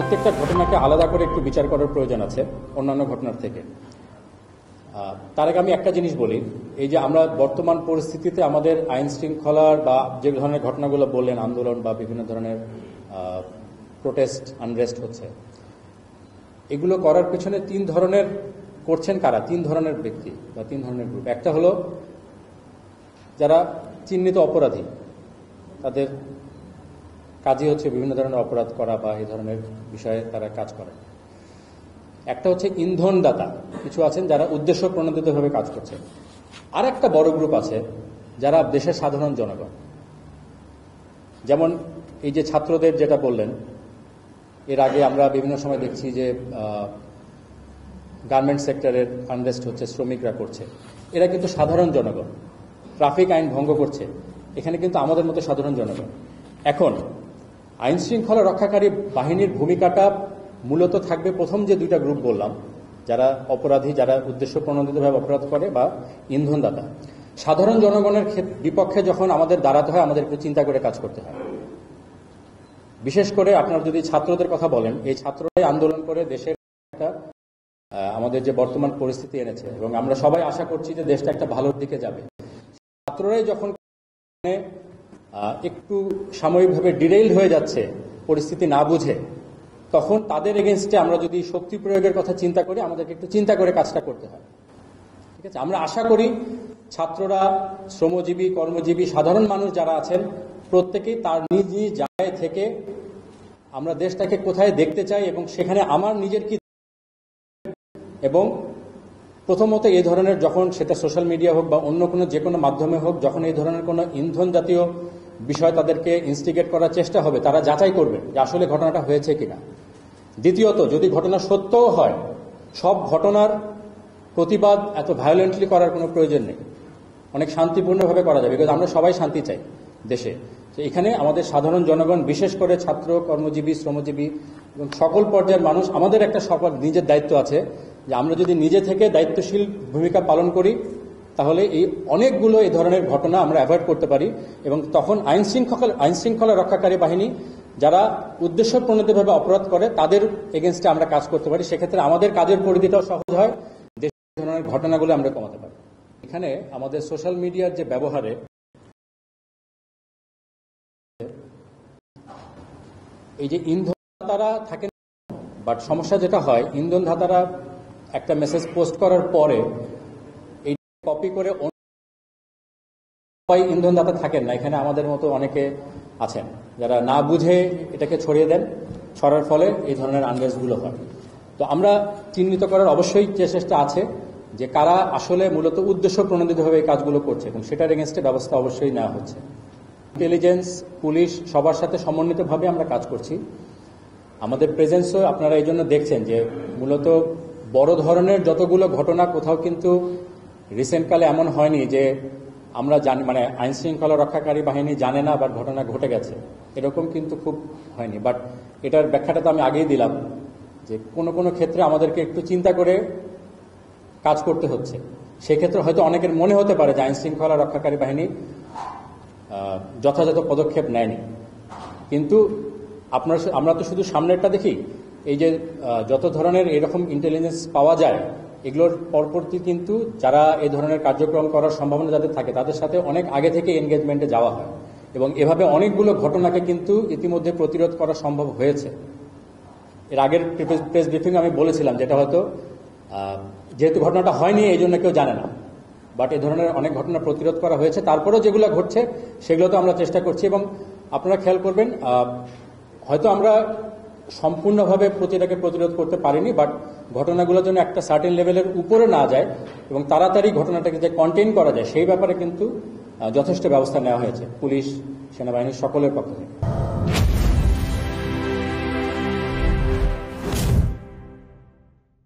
প্রত্যেকটা ঘটনাকে আলাদা করে একটু বিচার করার প্রয়োজন আছে অন্যান্য ঘটনার থেকে। তার আগে আমি একটা জিনিস বলি, এই যে আমরা বর্তমান পরিস্থিতিতে আমাদের আইন শৃঙ্খলার বা যে ধরনের ঘটনাগুলো বললেন, আন্দোলন বা বিভিন্ন ধরনের প্রোটেস্ট আনরেস্ট হচ্ছে, এগুলো করার পেছনে তিন ধরনের করছেন কারা, তিন ধরনের ব্যক্তি বা তিন ধরনের গ্রুপ। একটা হলো যারা চিহ্নিত অপরাধী, তাদের কাজই হচ্ছে বিভিন্ন ধরনের অপরাধ করা বা এই ধরনের বিষয়ে তারা কাজ করে। একটা হচ্ছে ইন্ধনদাতা, কিছু আছেন যারা উদ্দেশ্য প্রণোদিতভাবে কাজ করছে। আর একটা বড় গ্রুপ আছে যারা দেশের সাধারণ জনগণ, যেমন এই যে ছাত্রদের যেটা বললেন, এর আগে আমরা বিভিন্ন সময় দেখছি যে গার্মেন্টস সেক্টরের আনরেস্ট হচ্ছে, শ্রমিকরা করছে, এরা কিন্তু সাধারণ জনগণ, ট্রাফিক আইন ভঙ্গ করছে, এখানে কিন্তু আমাদের মতো সাধারণ জনগণ। এখন আইন শৃঙ্খলা রক্ষাকারী বাহিনীর ভূমিকাটা মূলত থাকবে প্রথম যে দুইটা গ্রুপ বললাম, যারা অপরাধী, যারা উদ্দেশ্য প্রণোদিতভাবে অপরাধ করে, বা ইন্ধনদাতা। সাধারণ জনগণের বিপক্ষে যখন আমাদের দাঁড়াতে হয়, আমাদের একটু চিন্তা করে কাজ করতে হয়। বিশেষ করে আপনারা যদি ছাত্রদের কথা বলেন, এই ছাত্ররাই আন্দোলন করে দেশের একটা আমাদের যে বর্তমান পরিস্থিতি এনেছে, এবং আমরা সবাই আশা করছি যে দেশটা একটা ভালোর দিকে যাবে। ছাত্ররাই যখন একটু সাময়িকভাবে ডিরেইল হয়ে যাচ্ছে, পরিস্থিতি না বুঝে, তখন তাদের এগেনস্টে আমরা যদি শক্তি প্রয়োগের কথা চিন্তা করি, আমাদেরকে একটু চিন্তা করে কাজটা করতে হয়। ঠিক আছে, আমরা আশা করি ছাত্ররা, শ্রমজীবী, কর্মজীবী, সাধারণ মানুষ যারা আছেন, প্রত্যেকেই তার নিজ নিজ জায়গায় থেকে আমরা দেশটাকে কোথায় দেখতে চাই এবং সেখানে আমার নিজের কি, এবং প্রথমত এই ধরনের যখন সেটা সোশ্যাল মিডিয়া হোক বা অন্য কোনো যে কোনো মাধ্যমে হোক, যখন এই ধরনের কোনো ইন্ধন জাতীয় বিষয় তাদেরকে ইনস্টিগেট করার চেষ্টা হবে, তারা যাচাই করবে যে আসলে ঘটনাটা হয়েছে কিনা। দ্বিতীয়ত, যদি ঘটনা সত্যও হয়, সব ঘটনার প্রতিবাদ এত ভায়োলেন্টলি করার কোনো প্রয়োজন নেই, অনেক শান্তিপূর্ণভাবে করা যাবে, বিকজ আমরা সবাই শান্তি চাই দেশে। তো এখানে আমাদের সাধারণ জনগণ, বিশেষ করে ছাত্র, কর্মজীবী, শ্রমজীবী এবং সকল পর্যায়ের মানুষ, আমাদের একটা সকল নিজের দায়িত্ব আছে যে আমরা যদি নিজে থেকে দায়িত্বশীল ভূমিকা পালন করি, তাহলে এই অনেকগুলো এই ধরনের ঘটনা আমরা অ্যাভয়েড করতে পারি, এবং তখন আইন শৃঙ্খলা রক্ষাকারী বাহিনী যারা উদ্দেশ্য প্রণোদিতভাবে অপরাধ করে, তাদের এগেনস্টে আমরা কাজ করতে পারি। সেক্ষেত্রে আমাদের কাজের পরিধিটাও সহজ হয়, দেশের ধরনের ঘটনাগুলো আমরা কমাতে পারি। এখানে আমাদের সোশ্যাল মিডিয়ার যে ব্যবহারে, এই যে ইন্ধনদাতারা থাকেন, বাট সমস্যা যেটা হয়, ইন্ধনদাতারা একটা মেসেজ পোস্ট করার পরে এই কপি করে সবাই ইন্ধনদাতা থাকেন না। এখানে আমাদের মতো অনেকে আছেন যারা না বুঝে এটাকে ছড়িয়ে দেন, ছড়ার ফলে এই ধরনের আনরেস্টগুলো হয়। তো আমরা চিহ্নিত করার অবশ্যই চেষ্টা আছে যে কারা আসলে মূলত উদ্দেশ্য প্রণোদিতভাবে এই কাজগুলো করছে, এবং সেটার এগেনস্টে ব্যবস্থা অবশ্যই নেওয়া হচ্ছে। ইন্টেলিজেন্স, পুলিশ, সবার সাথে সমন্বিতভাবে আমরা কাজ করছি। আমাদের প্রেজেন্সও আপনারা এই জন্য দেখছেন যে মূলত বড় ধরনের যতগুলো ঘটনা, কোথাও কিন্তু রিসেন্টকালে এমন হয়নি যে আমরা জানি, মানে আইন শৃঙ্খলা রক্ষাকারী বাহিনী জানে না বা ঘটনা ঘটে গেছে, এরকম কিন্তু খুব হয়নি। বাট এটার ব্যাখ্যাটা তো আমি আগেই দিলাম যে কোনো কোনো ক্ষেত্রে আমাদেরকে একটু চিন্তা করে কাজ করতে হচ্ছে। সেক্ষেত্রে হয়তো অনেকের মনে হতে পারে যে আইন শৃঙ্খলা রক্ষাকারী বাহিনী যথাযথ পদক্ষেপ নেয়নি, কিন্তু আমরা তো শুধু সামনেরটা দেখি। এই যে যত ধরনের এরকম ইন্টেলিজেন্স পাওয়া যায়, এগুলোর পরবর্তী কিন্তু যারা এই ধরনের কার্যক্রম করার সম্ভাবনা যাদের থাকে, তাদের সাথে অনেক আগে থেকে এনগেজমেন্টে যাওয়া হয়, এবং এভাবে অনেকগুলো ঘটনাকে কিন্তু ইতিমধ্যে প্রতিরোধ করা সম্ভব হয়েছে। এর আগের প্রেস ব্রিফিং আমি বলেছিলাম, যেটা হয়তো যেহেতু ঘটনাটা হয়নি এই জন্য কেউ জানে না, বাট এই ধরনের অনেক ঘটনা প্রতিরোধ করা হয়েছে। তারপরেও যেগুলো ঘটছে সেগুলো তো আমরা চেষ্টা করছি, এবং আপনারা খেয়াল করবেন হয়তো আমরা সম্পূর্ণভাবে প্রতিটাকে প্রতিরোধ করতে পারিনি, বাট ঘটনাগুলোর জন্য একটা সার্টেন লেভেলের উপরে না যায় এবং তাড়াতাড়ি ঘটনাটাকে যে কন্টেইন করা যায়, সেই ব্যাপারে কিন্তু যথেষ্ট ব্যবস্থা নেওয়া হয়েছে পুলিশ, সেনাবাহিনীর সকলের পক্ষ থেকে।